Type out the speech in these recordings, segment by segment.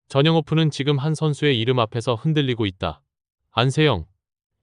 전형 오픈은 지금 한 선수의 이름 앞에서 흔들리고 있다. 안세영.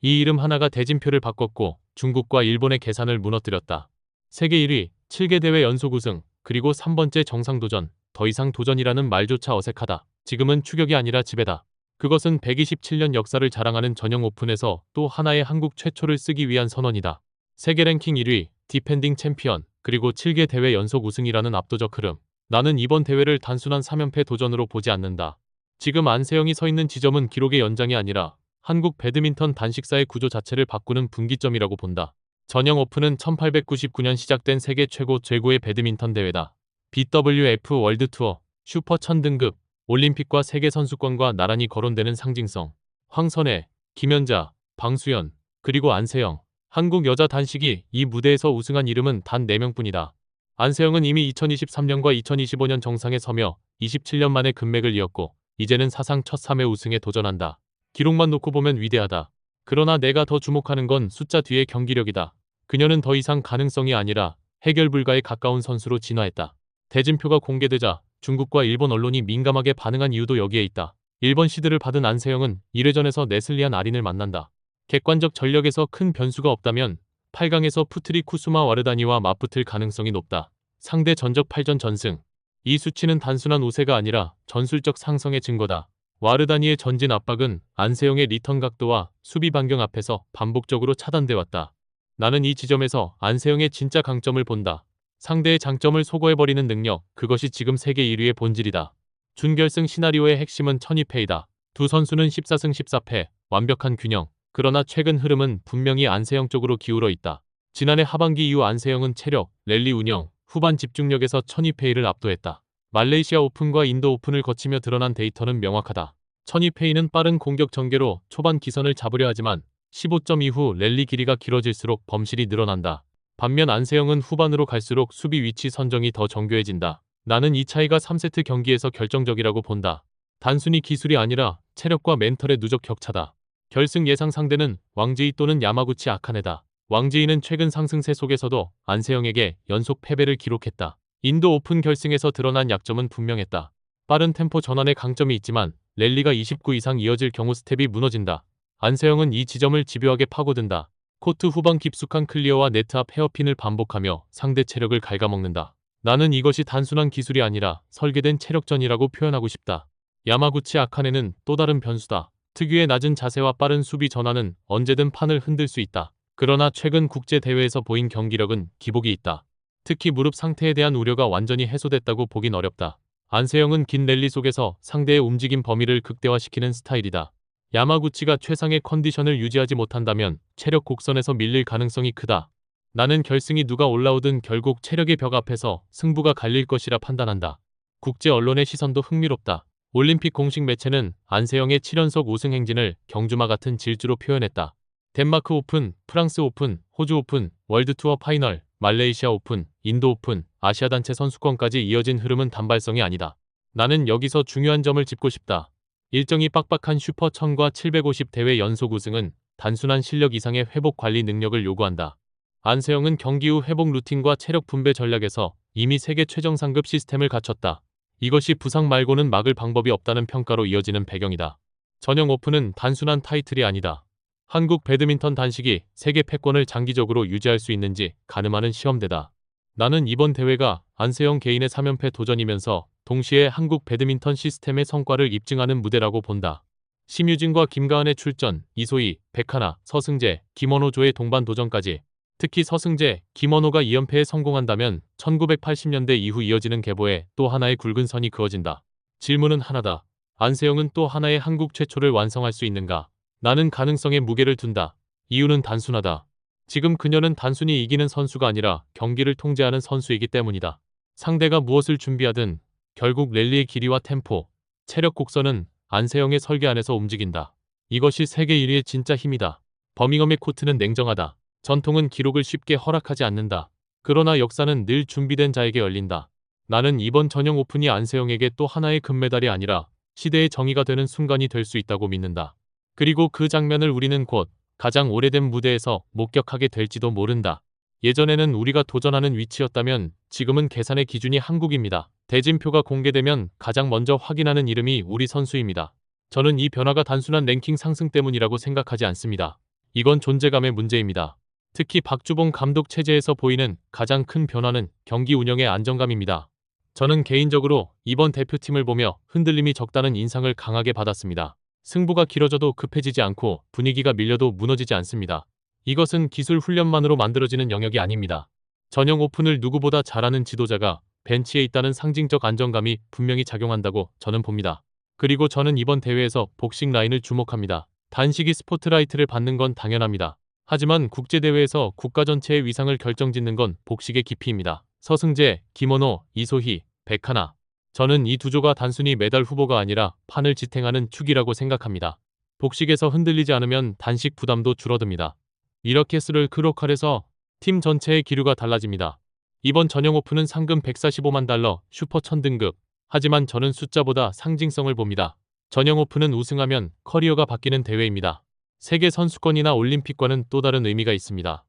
이 이름 하나가 대진표를 바꿨고 중국과 일본의 계산을 무너뜨렸다. 세계 1위, 7개 대회 연속 우승, 그리고 3번째 정상도전. 더 이상 도전이라는 말조차 어색하다. 지금은 추격이 아니라 지배다. 그것은 127년 역사를 자랑하는 전형 오픈에서 또 하나의 한국 최초를 쓰기 위한 선언이다. 세계 랭킹 1위, 디펜딩 챔피언, 그리고 7개 대회 연속 우승이라는 압도적 흐름. 나는 이번 대회를 단순한 3연패 도전으로 보지 않는다. 지금 안세영이 서 있는 지점은 기록의 연장이 아니라 한국 배드민턴 단식사의 구조 자체를 바꾸는 분기점이라고 본다. 전형 오픈은 1899년 시작된 세계 최고의 배드민턴 대회다. BWF 월드투어, 슈퍼 1000등급, 올림픽과 세계 선수권과 나란히 거론되는 상징성. 황선혜, 김연자, 방수연, 그리고 안세영. 한국 여자 단식이 이 무대에서 우승한 이름은 단 4명뿐이다. 안세영은 이미 2023년과 2025년 정상에 서며 27년 만에 금맥을 이었고 이제는 사상 첫 3회 우승에 도전한다. 기록만 놓고 보면 위대하다. 그러나 내가 더 주목하는 건 숫자 뒤의 경기력이다. 그녀는 더 이상 가능성이 아니라 해결 불가에 가까운 선수로 진화했다. 대진표가 공개되자 중국과 일본 언론이 민감하게 반응한 이유도 여기에 있다. 일본 시드를 받은 안세영은 1회전에서 네슬리안 아린을 만난다. 객관적 전력에서 큰 변수가 없다면 8강에서 푸트리 쿠수마 와르다니와 맞붙을 가능성이 높다. 상대 전적 8전 전승. 이 수치는 단순한 우세가 아니라 전술적 상성의 증거다. 와르다니의 전진 압박은 안세영의 리턴 각도와 수비 반경 앞에서 반복적으로 차단돼 왔다. 나는 이 지점에서 안세영의 진짜 강점을 본다. 상대의 장점을 소거해버리는 능력, 그것이 지금 세계 1위의 본질이다. 준결승 시나리오의 핵심은 천이패이다. 두 선수는 14승 14패, 완벽한 균형. 그러나 최근 흐름은 분명히 안세영 쪽으로 기울어 있다. 지난해 하반기 이후 안세영은 체력, 랠리 운영, 후반 집중력에서 천이페이를 압도했다. 말레이시아 오픈과 인도 오픈을 거치며 드러난 데이터는 명확하다. 천이페이는 빠른 공격 전개로 초반 기선을 잡으려 하지만 15점 이후 랠리 길이가 길어질수록 범실이 늘어난다. 반면 안세영은 후반으로 갈수록 수비 위치 선정이 더 정교해진다. 나는 이 차이가 3세트 경기에서 결정적이라고 본다. 단순히 기술이 아니라 체력과 멘털의 누적 격차다. 결승 예상 상대는 왕지이 또는 야마구치 아카네다. 왕지이는 최근 상승세 속에서도 안세영에게 연속 패배를 기록했다. 인도 오픈 결승에서 드러난 약점은 분명했다. 빠른 템포 전환의 강점이 있지만 랠리가 29 이상 이어질 경우 스텝이 무너진다. 안세영은 이 지점을 집요하게 파고든다. 코트 후반 깊숙한 클리어와 네트 앞 헤어핀을 반복하며 상대 체력을 갉아먹는다. 나는 이것이 단순한 기술이 아니라 설계된 체력전이라고 표현하고 싶다. 야마구치 아카네는 또 다른 변수다. 특유의 낮은 자세와 빠른 수비 전환은 언제든 판을 흔들 수 있다. 그러나 최근 국제대회에서 보인 경기력은 기복이 있다. 특히 무릎 상태에 대한 우려가 완전히 해소됐다고 보긴 어렵다. 안세영은 긴 랠리 속에서 상대의 움직임 범위를 극대화시키는 스타일이다. 야마구치가 최상의 컨디션을 유지하지 못한다면 체력 곡선에서 밀릴 가능성이 크다. 나는 결승이 누가 올라오든 결국 체력의 벽 앞에서 승부가 갈릴 것이라 판단한다. 국제 언론의 시선도 흥미롭다. 올림픽 공식 매체는 안세영의 7연속 우승 행진을 경주마 같은 질주로 표현했다. 덴마크 오픈, 프랑스 오픈, 호주 오픈, 월드투어 파이널, 말레이시아 오픈, 인도 오픈, 아시아 단체 선수권까지 이어진 흐름은 단발성이 아니다. 나는 여기서 중요한 점을 짚고 싶다. 일정이 빡빡한 슈퍼 1000과 750 대회 연속 우승은 단순한 실력 이상의 회복 관리 능력을 요구한다. 안세영은 경기 후 회복 루틴과 체력 분배 전략에서 이미 세계 최정 상급 시스템을 갖췄다. 이것이 부상 말고는 막을 방법이 없다는 평가로 이어지는 배경이다. 전형 오픈은 단순한 타이틀이 아니다. 한국 배드민턴 단식이 세계 패권을 장기적으로 유지할 수 있는지 가늠하는 시험대다. 나는 이번 대회가 안세영 개인의 3연패 도전이면서 동시에 한국 배드민턴 시스템의 성과를 입증하는 무대라고 본다. 심유진과 김가은의 출전, 이소희, 백하나, 서승재, 김원호조의 동반 도전까지. 특히 서승재, 김원호가 2연패에 성공한다면 1980년대 이후 이어지는 계보에 또 하나의 굵은 선이 그어진다. 질문은 하나다. 안세영은 또 하나의 한국 최초를 완성할 수 있는가? 나는 가능성에 무게를 둔다. 이유는 단순하다. 지금 그녀는 단순히 이기는 선수가 아니라 경기를 통제하는 선수이기 때문이다. 상대가 무엇을 준비하든 결국 랠리의 길이와 템포, 체력 곡선은 안세영의 설계 안에서 움직인다. 이것이 세계 1위의 진짜 힘이다. 버밍엄의 코트는 냉정하다. 전통은 기록을 쉽게 허락하지 않는다. 그러나 역사는 늘 준비된 자에게 열린다. 나는 이번 전형 오픈이 안세영에게 또 하나의 금메달이 아니라 시대의 정의가 되는 순간이 될 수 있다고 믿는다. 그리고 그 장면을 우리는 곧 가장 오래된 무대에서 목격하게 될지도 모른다. 예전에는 우리가 도전하는 위치였다면 지금은 계산의 기준이 한국입니다. 대진표가 공개되면 가장 먼저 확인하는 이름이 우리 선수입니다. 저는 이 변화가 단순한 랭킹 상승 때문이라고 생각하지 않습니다. 이건 존재감의 문제입니다. 특히 박주봉 감독 체제에서 보이는 가장 큰 변화는 경기 운영의 안정감입니다. 저는 개인적으로 이번 대표팀을 보며 흔들림이 적다는 인상을 강하게 받았습니다. 승부가 길어져도 급해지지 않고 분위기가 밀려도 무너지지 않습니다. 이것은 기술 훈련만으로 만들어지는 영역이 아닙니다. 전형 오픈을 누구보다 잘하는 지도자가 벤치에 있다는 상징적 안정감이 분명히 작용한다고 저는 봅니다. 그리고 저는 이번 대회에서 복싱 라인을 주목합니다. 단식이 스포트라이트를 받는 건 당연합니다. 하지만 국제대회에서 국가 전체의 위상을 결정짓는 건 복식의 깊이입니다. 서승재, 김원호, 이소희, 백하나. 저는 이 두 조가 단순히 메달 후보가 아니라 판을 지탱하는 축이라고 생각합니다. 복식에서 흔들리지 않으면 단식 부담도 줄어듭니다. 이렇게 스를 크로컬에서 팀 전체의 기류가 달라집니다. 이번 전형 오픈은 상금 145만 달러, 슈퍼 1000등급. 하지만 저는 숫자보다 상징성을 봅니다. 전형 오픈은 우승하면 커리어가 바뀌는 대회입니다. 세계 선수권이나 올림픽과는 또 다른 의미가 있습니다.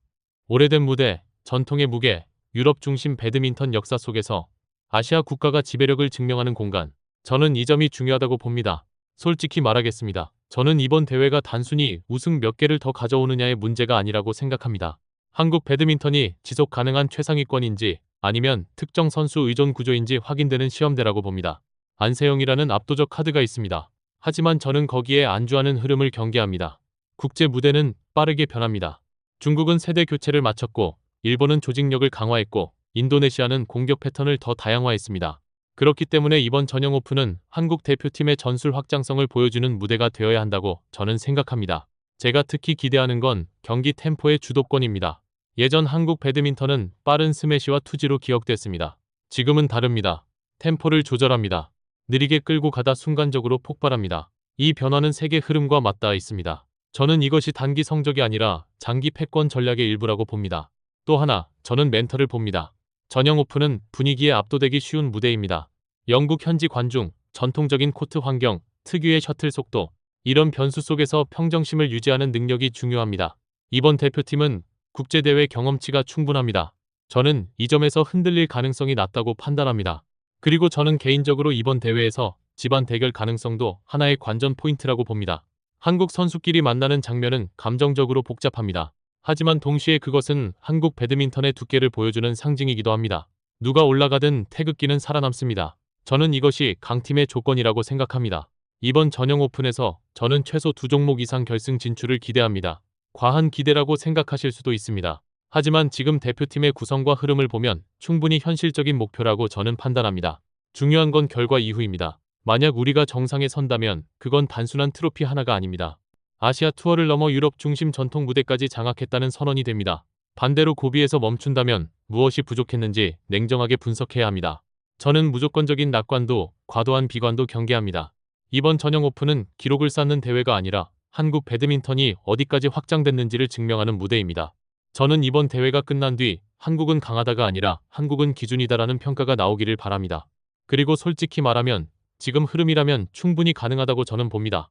오래된 무대, 전통의 무게, 유럽 중심 배드민턴 역사 속에서 아시아 국가가 지배력을 증명하는 공간. 저는 이 점이 중요하다고 봅니다. 솔직히 말하겠습니다. 저는 이번 대회가 단순히 우승 몇 개를 더 가져오느냐의 문제가 아니라고 생각합니다. 한국 배드민턴이 지속 가능한 최상위권인지 아니면 특정 선수 의존 구조인지 확인되는 시험대라고 봅니다. 안세영이라는 압도적 카드가 있습니다. 하지만 저는 거기에 안주하는 흐름을 경계합니다. 국제 무대는 빠르게 변합니다. 중국은 세대 교체를 마쳤고 일본은 조직력을 강화했고 인도네시아는 공격 패턴을 더 다양화했습니다. 그렇기 때문에 이번 전형 오픈은 한국 대표팀의 전술 확장성을 보여주는 무대가 되어야 한다고 저는 생각합니다. 제가 특히 기대하는 건 경기 템포의 주도권입니다. 예전 한국 배드민턴은 빠른 스매시와 투지로 기억됐습니다. 지금은 다릅니다. 템포를 조절합니다. 느리게 끌고 가다 순간적으로 폭발합니다. 이 변화는 세계 흐름과 맞닿아 있습니다. 저는 이것이 단기 성적이 아니라 장기 패권 전략의 일부라고 봅니다. 또 하나, 저는 멘탈을 봅니다. 전형 오픈은 분위기에 압도되기 쉬운 무대입니다. 영국 현지 관중, 전통적인 코트 환경, 특유의 셔틀 속도, 이런 변수 속에서 평정심을 유지하는 능력이 중요합니다. 이번 대표팀은 국제대회 경험치가 충분합니다. 저는 이 점에서 흔들릴 가능성이 낮다고 판단합니다. 그리고 저는 개인적으로 이번 대회에서 집안 대결 가능성도 하나의 관전 포인트라고 봅니다. 한국 선수끼리 만나는 장면은 감정적으로 복잡합니다. 하지만 동시에 그것은 한국 배드민턴의 두께를 보여주는 상징이기도 합니다. 누가 올라가든 태극기는 살아남습니다. 저는 이것이 강팀의 조건이라고 생각합니다. 이번 전형 오픈에서 저는 최소 2종목 이상 결승 진출을 기대합니다. 과한 기대라고 생각하실 수도 있습니다. 하지만 지금 대표팀의 구성과 흐름을 보면 충분히 현실적인 목표라고 저는 판단합니다. 중요한 건 결과 이후입니다. 만약 우리가 정상에 선다면 그건 단순한 트로피 하나가 아닙니다. 아시아 투어를 넘어 유럽 중심 전통 무대까지 장악했다는 선언이 됩니다. 반대로 고비에서 멈춘다면 무엇이 부족했는지 냉정하게 분석해야 합니다. 저는 무조건적인 낙관도 과도한 비관도 경계합니다. 이번 전형 오픈은 기록을 쌓는 대회가 아니라 한국 배드민턴이 어디까지 확장됐는지를 증명하는 무대입니다. 저는 이번 대회가 끝난 뒤 한국은 강하다가 아니라 한국은 기준이다라는 평가가 나오기를 바랍니다. 그리고 솔직히 말하면 지금 흐름이라면 충분히 가능하다고 저는 봅니다.